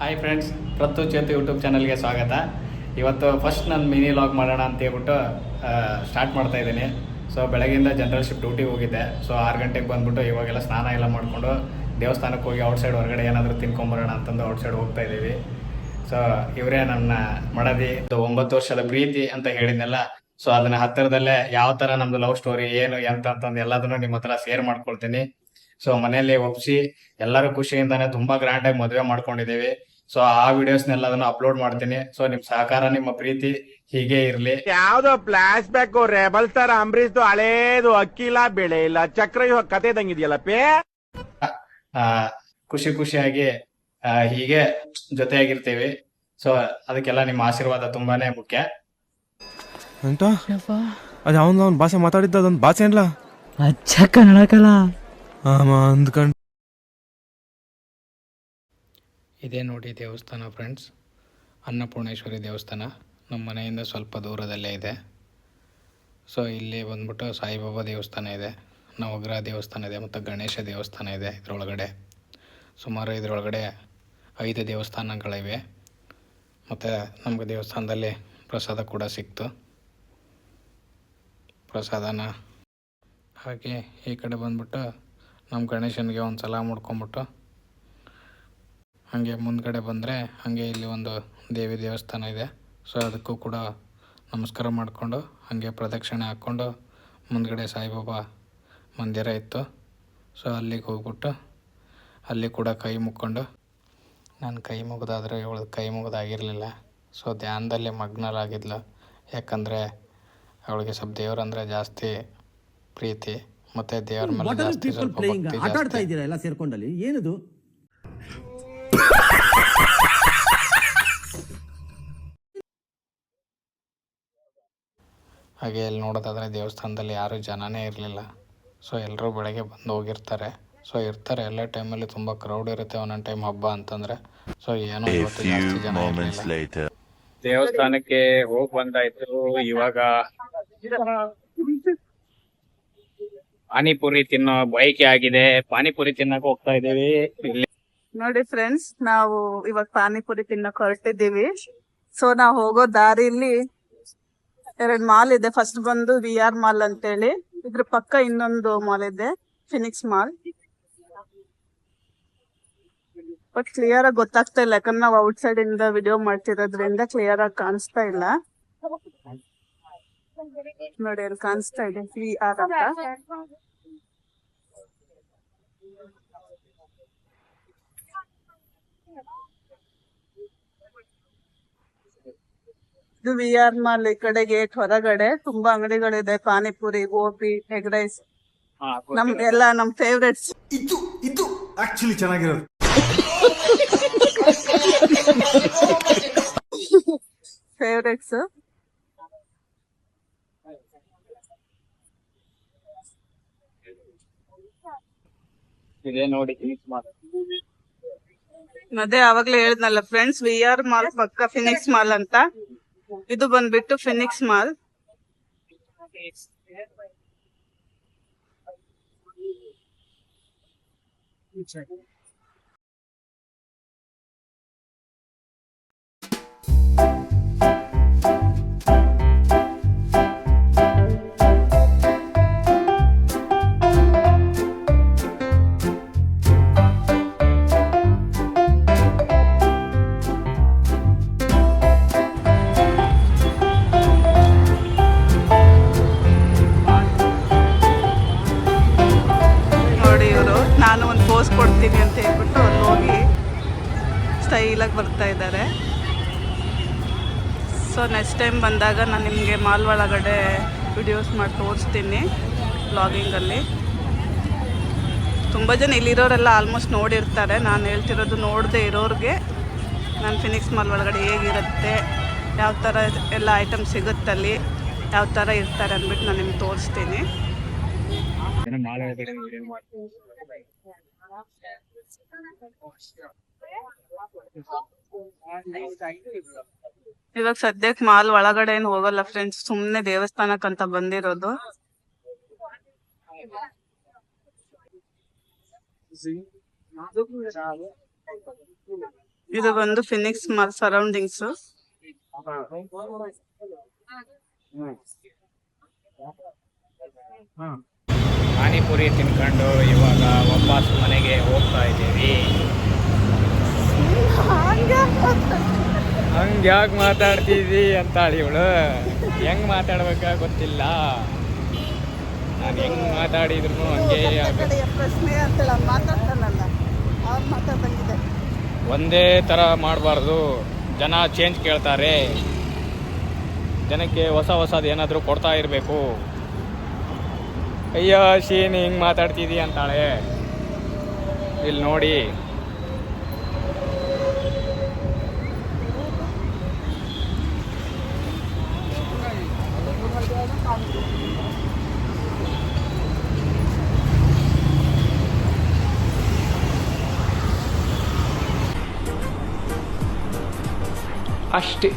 Hi friends, ಪ್ರತ್ಯುಚೇತು YouTube ಚಾನಲ್ಗೆ ಸ್ವಾಗತ. ಇವತ್ತು ಫಸ್ಟ್ ನಾನು ಮಿನಿ ಲಾಗ್ ಮಾಡೋಣ ಅಂತ ಹೇಳ್ಬಿಟ್ಟು ಸ್ಟಾರ್ಟ್ ಮಾಡ್ತಾ ಇದ್ದೀನಿ. ಸೊ ಬೆಳಗ್ಗೆಯಿಂದ ಜನರಲ್ ಶಿಫ್ಟ್ ಡ್ಯೂಟಿಗೆ ಹೋಗಿದ್ದೆ. ಸೊ 6 ಗಂಟೆಗೆ ಬಂದುಬಿಟ್ಟು ಇವಾಗೆಲ್ಲ ಸ್ನಾನ ಎಲ್ಲ ಮಾಡಿಕೊಂಡು ದೇವಸ್ಥಾನಕ್ಕೆ ಹೋಗಿ ಔಟ್ಸೈಡ್ ಹೊರಗಡೆ ಏನಾದರೂ ತಿನ್ಕೊಂಬರೋಣ ಅಂತಂದು ಔಟ್ಸೈಡ್ ಹೋಗ್ತಾ ಇದ್ದೀವಿ. ಸೊ ಇವರೇ ನನ್ನ ಮಡದಿ, 9 ವರ್ಷದ ಪ್ರೀತಿ ಅಂತ ಹೇಳಿದ್ನಲ್ಲ. ಸೊ ಅದನ್ನ ಹತ್ತಿರದಲ್ಲೇ ಯಾವ ಥರ ನಮ್ಮದು ಲವ್ ಸ್ಟೋರಿ ಏನು ಎಂತ ಅಂತಂದು ಎಲ್ಲದನ್ನು ನಿಮ್ಮ ಹತ್ರ ಶೇರ್ ಮಾಡ್ಕೊಳ್ತೀನಿ. ಸೊ ಮನೆಯಲ್ಲಿ ಒಪ್ಸಿ ಎಲ್ಲರೂ ಖುಷಿಯಿಂದಾನೆ ತುಂಬಾ ಗ್ರ್ಯಾಂಡ್ ಆಗಿ ಮದುವೆ ಮಾಡ್ಕೊಂಡಿದ್ದೀವಿ. ಸೊ ಆ ವಿಡಿಯೋಸ್ನೆಲ್ಲದನ್ನು ಅಪ್ಲೋಡ್ ಮಾಡ್ತೀನಿ. ಸೊ ನಿಮ್ ಸಹಕಾರ, ನಿಮ್ಮ ಪ್ರೀತಿ ಹೀಗೆ ಇರ್ಲಿ. ಯಾವ್ದೋ ಫ್ಲಾಶ್ ಬ್ಯಾಕ್ ರೆಬಲ್ ತರ ಅಂಬರೀಶ್ದು ಹಳೇದು ಅಕ್ಕಿಲ್ಲ ಬೆಳೆ ಇಲ್ಲ ಚಕ್ರ ಕತೆ ಇದಂಗಿದೆಯಲ್ಲ ಪೇ. ಖುಷಿ ಖುಷಿಯಾಗಿ ಹೀಗೆ ಜೊತೆಯಾಗಿರ್ತೀವಿ. ಸೊ ಅದಕ್ಕೆಲ್ಲ ನಿಮ್ಮ ಆಶೀರ್ವಾದ ತುಂಬಾನೇ ಮುಖ್ಯ ಅಂತ. ಅದು ಅವನ ಭಾಷೆ ಮಾತಾಡಿದ್ದ ಅದೊಂದು ಭಾಷೆ ಅಲ್ಲ, ಅಚ್ಚ ಕನ್ನಡಕಲ್ಲ ಅಂದ್ಕೊಂಡು. ಇದೇ ನೋಡಿ ದೇವಸ್ಥಾನ ಫ್ರೆಂಡ್ಸ್, ಅನ್ನಪೂರ್ಣೇಶ್ವರಿ ದೇವಸ್ಥಾನ. ನಮ್ಮ ಮನೆಯಿಂದ ಸ್ವಲ್ಪ ದೂರದಲ್ಲೇ ಇದೆ. ಸೊ ಇಲ್ಲಿ ಬಂದ್ಬಿಟ್ಟು ಸಾಯಿಬಾಬಾ ದೇವಸ್ಥಾನ ಇದೆ, ನವಗ್ರಹ ದೇವಸ್ಥಾನ ಇದೆ ಮತ್ತು ಗಣೇಶ ದೇವಸ್ಥಾನ ಇದೆ. ಇದರೊಳಗಡೆ ಸುಮಾರು 5 ದೇವಸ್ಥಾನಗಳಿವೆ. ಮತ್ತು ನಮಗೆ ದೇವಸ್ಥಾನದಲ್ಲಿ ಪ್ರಸಾದ ಕೂಡ ಸಿಕ್ತು. ಪ್ರಸಾದನ ಹಾಗೆ ಈ ಕಡೆ ಬಂದ್ಬಿಟ್ಟು ನಮ್ಮ ಗಣೇಶನಿಗೆ ಒಂದು ಸಲ ಮುಡ್ಕೊಂಬಿಟ್ಟು ಹಾಗೆ ಮುಂದ್ಗಡೆ ಬಂದರೆ ಹಾಗೆ ಇಲ್ಲಿ ಒಂದು ದೇವಿ ದೇವಸ್ಥಾನ ಇದೆ. ಸೊ ಅದಕ್ಕೂ ಕೂಡ ನಮಸ್ಕಾರ ಮಾಡಿಕೊಂಡು ಹಾಗೆ ಪ್ರದಕ್ಷಿಣೆ ಹಾಕ್ಕೊಂಡು ಮುಂದ್ಗಡೆ ಸಾಯಿಬಾಬಾ ಮಂದಿರ ಇತ್ತು. ಸೊ ಅಲ್ಲಿಗೆ ಹೋಗ್ಬಿಟ್ಟು ಅಲ್ಲಿ ಕೂಡ ಕೈ ಮುಕ್ಕೊಂಡು, ನಾನು ಕೈ ಮುಗಿದಾದರೆ ಇವಳು ಕೈ ಮುಗಿದಾಗಿರಲಿಲ್ಲ. ಸೊ ಧ್ಯಾನದಲ್ಲಿ ಮಗ್ನರಾಗಿದ್ಲು. ಯಾಕಂದರೆ ಅವಳಿಗೆ ಸ್ವಲ್ಪ ದೇವರಂದರೆ ಜಾಸ್ತಿ ಪ್ರೀತಿ, ಮತ್ತು ದೇವರ ಮೇಲೆ ಜಾಸ್ತಿ ಸ್ವಲ್ಪ ಭಕ್ತಿ ಜಾಸ್ತಿ. ಎಲ್ಲ ಸೇರ್ಕೊಂಡಲ್ಲಿ ಏನದು ಹಾಗೆ ಇಲ್ಲಿ ನೋಡೋದಾದರೆ ದೇವಸ್ಥಾನದಲ್ಲಿ ಯಾರೂ ಜನನೇ ಇರಲಿಲ್ಲ. ಸೊ ಎಲ್ಲರೂ ಬೆಳಗ್ಗೆ ಬಂದು ಹೋಗಿರ್ತಾರೆ. ಸೊ ಇರ್ತಾರೆ ಎಲ್ಲ ಟೈಮಲ್ಲಿ ತುಂಬ ಕ್ರೌಡ್ ಇರುತ್ತೆ ಒಂದೊಂದು ಟೈಮ್ ಹಬ್ಬ ಅಂತಂದರೆ. ಸೊ ಏನೋ ಇವತ್ತು ಜಾಸ್ತಿ ಜನ ಇರಲಿಲ್ಲ. ದೇವಸ್ಥಾನಕ್ಕೆ ಹೋಗಿ ಬಂದಾಯ್ತು. ಇವಾಗ ಪಾನಿಪುರಿ ತಿನ್ನೋ ಬಯಕೆ ಆಗಿದೆ. ಪಾನಿಪುರಿ ತಿನ್ನಕ್ಕೆ ಹೋಗ್ತಾ ಇದ್ದೀವಿ. ಇಲ್ಲಿ ನೋಡಿ ಫ್ರೆಂಡ್ಸ್, ನಾವು ಇವಾಗ ಪಾನಿಪುರಿ ತಿನ್ನಕ್ ಹೊರಟಿದ್ದೀವಿ. ಸೊ ನಾವು ಹೋಗೋ ದಾರಿಲಿ 2 ಮಾಲ್ ಇದೆ. ಫಸ್ಟ್ ಬಂದು VR ಮಾಲ್ ಅಂತೇಳಿ, ಇದ್ರ ಪಕ್ಕ ಇನ್ನೊಂದು ಮಾಲ್ ಇದೆ, ಫಿನಿಕ್ಸ್ ಮಾಲ್. ಬಟ್ ಕ್ಲಿಯರ್ ಆಗಿ ಗೊತ್ತಾಗ್ತಾ ಇಲ್ಲ, ಯಾಕಂದ್ರೆ ನಾವು ಔಟ್ ಸೈಡ್ ಇಂದ ವಿಡಿಯೋ ಮಾಡ್ತಿರೋದ್ರಿಂದ ಕ್ಲಿಯರ್ ಆಗಿ ಕಾಣಿಸ್ತಾ ಇಲ್ಲ. ನೋಡಿ ಅಲ್ಲಿ ಕಾಣಿಸ್ತಾ ಇದೆ VR ಅಂತ. ಇದು VR ಮಾಲ್. ಈ ಕಡೆ ಗೇಟ್ ಹೊರಗಡೆ ತುಂಬಾ ಅಂಗಡಿಗಳಿದೆ, ಪಾನಿಪುರಿ, ಗೋಬಿ, ಎಗ್ ರೈಸ್, ನಮ್ ಫೇವ್ರೆಟ್ಸ್. ಇದು ಆಕ್ಚುಲಿ ಚೆನ್ನಾಗಿರೋದು. ಫೇವ್ರೆಟ್ಸ್. ಇದೆ ನೋಡಿ ಮಾಲ್. ಅದೇ ಆವಾಗ್ಲೇ ಹೇಳಿದ್ನಲ್ಲ ಫ್ರೆಂಡ್ಸ್, VR ಮಾಲ್ ಪಕ್ಕ ಫಿನಿಕ್ಸ್ ಮಾಲ್ ಅಂತ. ಇದು ಬಂದ್ಬಿಟ್ಟು ಫಿನಿಕ್ಸ್ ಮಾಲ್. ನಾನು ಒಂದು ಪೋಸ್ ಕೊಡ್ತೀನಿ ಅಂತ ಹೇಳ್ಬಿಟ್ಟು ಅಲ್ಲಿ ಹೋಗಿ ಸ್ಟೈಲಾಗಿ ಬರ್ತಾ ಇದ್ದಾರೆ. ಸೊ ನೆಕ್ಸ್ಟ್ ಟೈಮ್ ಬಂದಾಗ ನಾನು ನಿಮಗೆ ಮಾಲ್ ಒಳಗಡೆ ವಿಡಿಯೋಸ್ ಮಾಡಿ ತೋರಿಸ್ತೀನಿ ವ್ಲಾಗಿಂಗಲ್ಲಿ. ತುಂಬ ಜನ ಇಲ್ಲಿರೋರೆಲ್ಲ ಆಲ್ಮೋಸ್ಟ್ ನೋಡಿರ್ತಾರೆ. ನಾನು ಹೇಳ್ತಿರೋದು ನೋಡದೆ ಇರೋರಿಗೆ ನಾನು ಫಿನಿಕ್ಸ್ ಮಾಲ್ ಒಳಗಡೆ ಹೇಗಿರುತ್ತೆ, ಯಾವ ಥರ ಎಲ್ಲ ಐಟಮ್ ಸಿಗುತ್ತಲ್ಲಿ, ಯಾವ ಥರ ಇರ್ತಾರೆ ಅಂದ್ಬಿಟ್ಟು ನಾನು ನಿಮ್ಗೆ ತೋರಿಸ್ತೀನಿ. ಇವಾಗ ಸದ್ಯಕ್ಕೆ ಮಾಲ್ ಒಳಗಡೆ ಏನು ಹೋಗಲ್ಲ ಫ್ರೆಂಡ್ಸ್, ಸುಮ್ಮನೆ ದೇವಸ್ಥಾನಕ್ಕಂತ ಬಂದಿರೋದು. ಇದು ಬಂದು ಫಿನಿಕ್ಸ್ ಮಾಲ್ ಸರೌಂಡಿಂಗ್ಸ್. ಪಾನಿಪುರಿ ತಿನ್ಕೊಂಡು ಇವಾಗ ವಾಪಸ್ ಮನೆಗೆ ಹೋಗ್ತಾ ಇದ್ದೀವಿ. ಹಂಗೆ ಯಾಕೆ ಮಾತಾಡ್ತಿದ್ವಿ ಅಂತಾಳಿ ಇವಳು. ಹೆಂಗ್ ಮಾತಾಡ್ಬೇಕ ಗೊತ್ತಿಲ್ಲ. ನಾನು ಹೆಂಗ್ ಮಾತಾಡಿದ್ರು ಹಂಗೆ ಪ್ರಶ್ನೆ ಅಂತೇಳ ಮಾತಾಡ್ತಾನಲ್ಲ ಅವ್ರು ಮಾತಾಡ್ದಂಗಿದೆ. ಒಂದೇ ಥರ ಮಾಡಬಾರ್ದು. ಜನ ಚೇಂಜ್ ಕೇಳ್ತಾರೆ. ಜನಕ್ಕೆ ಹೊಸದು ಏನಾದರೂ ಕೊಡ್ತಾ ಇರಬೇಕು. ಅಯ್ಯೋ ಶೀನ್ ಹಿಂಗೆ ಮಾತಾಡ್ತಿದ್ದಿ ಅಂತಾಳೆ. ಇಲ್ಲಿ ನೋಡಿ, ಅಷ್ಟೇ.